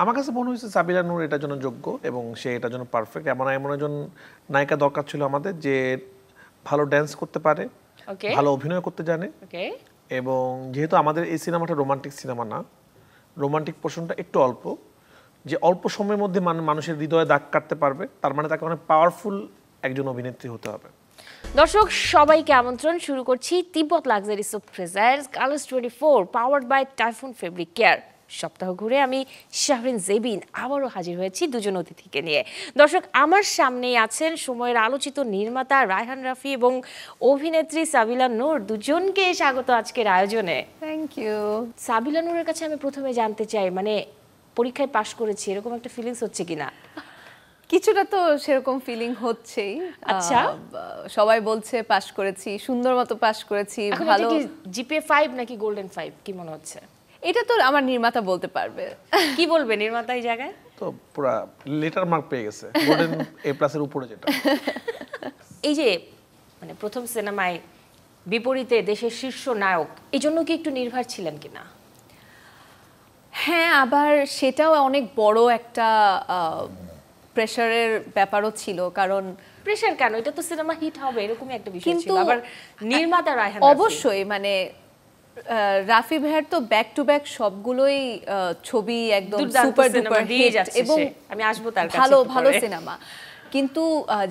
আমার কাছে মনে হয়েছে সাবিলা নূর এটার জন্য যোগ্য এবং সে এটার জন্য পারফেক্ট। এমন এমন একজন নায়িকা দরকার ছিল আমাদের যে ভালো ড্যান্স করতে পারে, ভালো অভিনয় করতে জানে। এবং যেহেতু আমাদের এই সিনেমাটা রোমান্টিক সিনেমা না, রোমান্টিক পোর্শনটা একটু অল্প, যে অল্প সময়ের মধ্যে মানুষের হৃদয়ে দাগ কাটতে পারবে, তার মানে তাকে অনেক পাওয়ারফুল একজন অভিনেত্রী হতে হবে। দর্শক সবাইকে আমন্ত্রণ, শুরু করছি Tibet luxury soap presents Colors 24 powered by Typhoon fabric care. সপ্তাহ ঘুরে আমি শাহরিন জেবিন আবারও হাজির হয়েছি দুজন অতিথিকে নিয়ে। দর্শক, আমার সামনেই আছেন সময়ের আলোচিত নির্মাতা রায়হান রাফি এবং অভিনেত্রী সাবিলা নূর। দুজনকে স্বাগত আজকের আয়োজনে। Thank you. সাবিলা নূরের কাছে আমি প্রথমে জানতে চাই, মানে পরীক্ষায় পাশ করেছি এরকম একটা ফিলিংস হচ্ছে কিনা? কিছুটা তো সেরকম ফিলিং হচ্ছেই। আচ্ছা, সবাই বলছে পাশ করেছি, সুন্দর মতো পাশ করেছি। ভালো জিপিএ 5 নাকি গোল্ডেন 5 কি মনে হচ্ছে? এটা তো আমার নির্মাতা বলতে পারবে। কি বলবে নির্মাতা এই জায়গায়? তো পুরো লেটার মার্ক পেয়ে গেছে, গোল্ডেন এ প্লাসের উপরে যেটা। এই যে মানে প্রথম সিনেমায় বিপরীতে দেশের শীর্ষ নায়ক, এই জন্য কি একটু নির্ভর ছিলেন কিনা? হ্যাঁ, আবার সেটাও অনেক বড় একটা প্রেসারের ব্যাপারও ছিল। কারণ প্রেসার কেন, এটা তো সিনেমা হিট হবে এরকমই একটা বিষয় ছিল। আবার নির্মাতা রায়হান অবশ্যই, মানে রাফি ভাইয়ের তো ব্যাক টু ব্যাক সবগুলোই ছবি একদম সুপার ডুপার হিট এবং আমি আসবো তার কাছে, ভালো ভালো সিনেমা। কিন্তু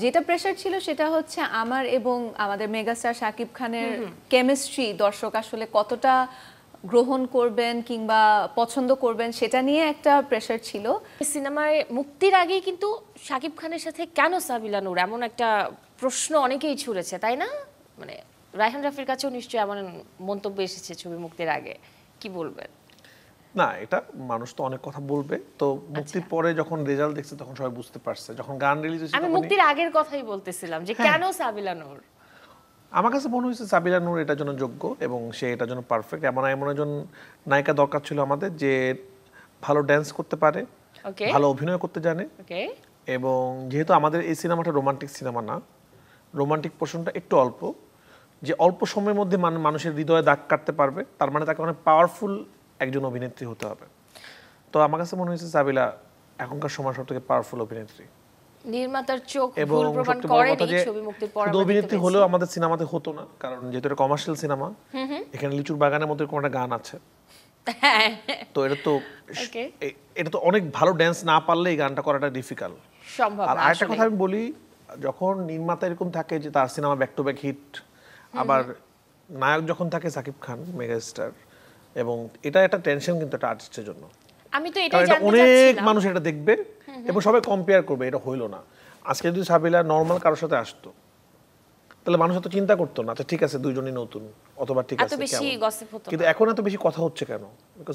যেটা প্রেসার ছিল সেটা হচ্ছে আমার এবং আমাদের মেগাস্টার শাকিব খানের কেমিস্ট্রি দর্শক আসলে কতটা গ্রহণ করবেন কিংবা পছন্দ করবেন সেটা নিয়ে একটা প্রেসার ছিল। সিনেমার মুক্তির আগেই কিন্তু শাকিব খানের সাথে কেন সাবিলা নূর, এমন একটা প্রশ্ন অনেকেই ছুড়েছে, তাই না? মানে রায়হান রাফির কাছেও নিশ্চয়ই এমন মন্তব্য এসেছে ছবি মুক্তির আগে, কি বলবেন? না, এটা মানুষ তো অনেক কথা বলবে, তো মুক্তির পরে যখন রেজাল্ট দেখছে তখন সবাই বুঝতে পারছে। যখন গান রিলিজ হয়েছে আমি মুক্তির আগের কথাই বলতেছিলাম যে কেন সাবিলা নূর। আমার কাছে মনে হয়েছে সাবিলা নূর এটার জন্য যোগ্য এবং সে এটার জন্য পারফেক্ট। এমন এমন একজন নায়িকা দরকার ছিল আমাদের যে ভালো ড্যান্স করতে পারে, ভালো অভিনয় করতে জানে। এবং যেহেতু আমাদের এই সিনেমাটা রোমান্টিক সিনেমা না, রোমান্টিক পোর্শনটা একটু অল্প, যে অল্প সময়ের মধ্যে মানুষের হৃদয়ে দাগ কাটতে পারবে, তার মানে তাকে অনেক পাওয়ারফুল একজন অভিনেত্রী হতে হবে। তো আমার কাছে মনে হয়েছে সাবিলা এখনকার সময় সবথেকে পাওয়ারফুল অভিনেত্রী। নির্মাতার চোখ ভুল প্রমাণ করেনি ছবি মুক্তির পর। শুধু অভিনেত্রী হলেও আমাদের সিনেমাতে হতো না, কারণ যেহেতু এটা কমার্শিয়াল সিনেমা, এখানে লিচুর বাগানের মধ্যে কোনো একটা গান আছে, তো এটা তো অনেক ভালো ড্যান্স না পারলে এই গানটা করাটা ডিফিকাল্ট সম্ভব। আর আরেকটা কথা আমি বলি, যখন নির্মাতা এরকম থাকে যে তার cinema back to back hit, আবার নায়ক যখন থাকে সাকিব খান মেগাস্টার, এবং এটা একটা টেনশন কিন্তু একটা আর্টিস্টের জন্য। আমি তো এটাই জানতে চাচ্ছিলাম, অনেক মানুষ এটা দেখবে এবং সবাই কম্পেয়ার করবে, এটা হইলো না। আজকে যদি সাবিলা নরমাল কারোর সাথে আসতো তাহলে মানুষ এত চিন্তা করতো না, আচ্ছা ঠিক আছে দুইজনই নতুন, অথবা ঠিক আছে, কিন্তু এখন এত বেশি কথা হচ্ছে কেন?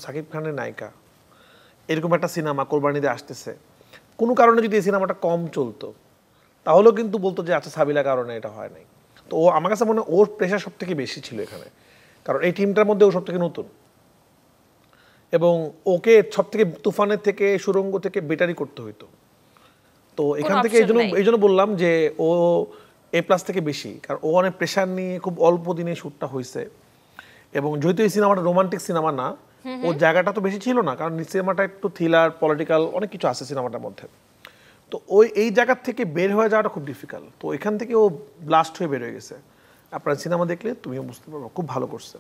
সাকিব খানের নায়িকা, এরকম একটা সিনেমা কোরবানিতে আসতেছে, কোনো কারণে যদি এই সিনেমাটা কম চলতো তাহলেও কিন্তু বলতো যে আচ্ছা সাবিলা কারণে এটা হয় নাই। তো ও, আমার কাছে মনে হয় ওর প্রেশার সব থেকে বেশি ছিল এখানে, কারণ এই টিমটার মধ্যে ও সব থেকে নতুন এবং ওকে সব থেকে তুফানের থেকে সুরঙ্গ থেকে বেটারই করতে হইতো। তো এখান থেকে এই জন্য বললাম যে ও এ প্লাস থেকে বেশি, কারণ ও অনেক প্রেশার নিয়ে খুব অল্প দিনে শ্যুটটা হয়েছে। এবং যেহেতু এই সিনেমাটা রোমান্টিক সিনেমা না, ওর জায়গাটা তো বেশি ছিল না, কারণ সিনেমাটা একটু থ্রিলার পলিটিক্যাল অনেক কিছু আছে সিনেমাটার মধ্যে। তো ওই এই জায়গার থেকে বের হয়ে যাওয়াটা খুব ডিফিকাল্ট। তো এখান থেকে ও ব্লাস্ট হয়ে বের হয়ে গেছে। আপনার সিনেমা দেখলে তুমিও বুঝতে পারবে খুব ভালো করছে।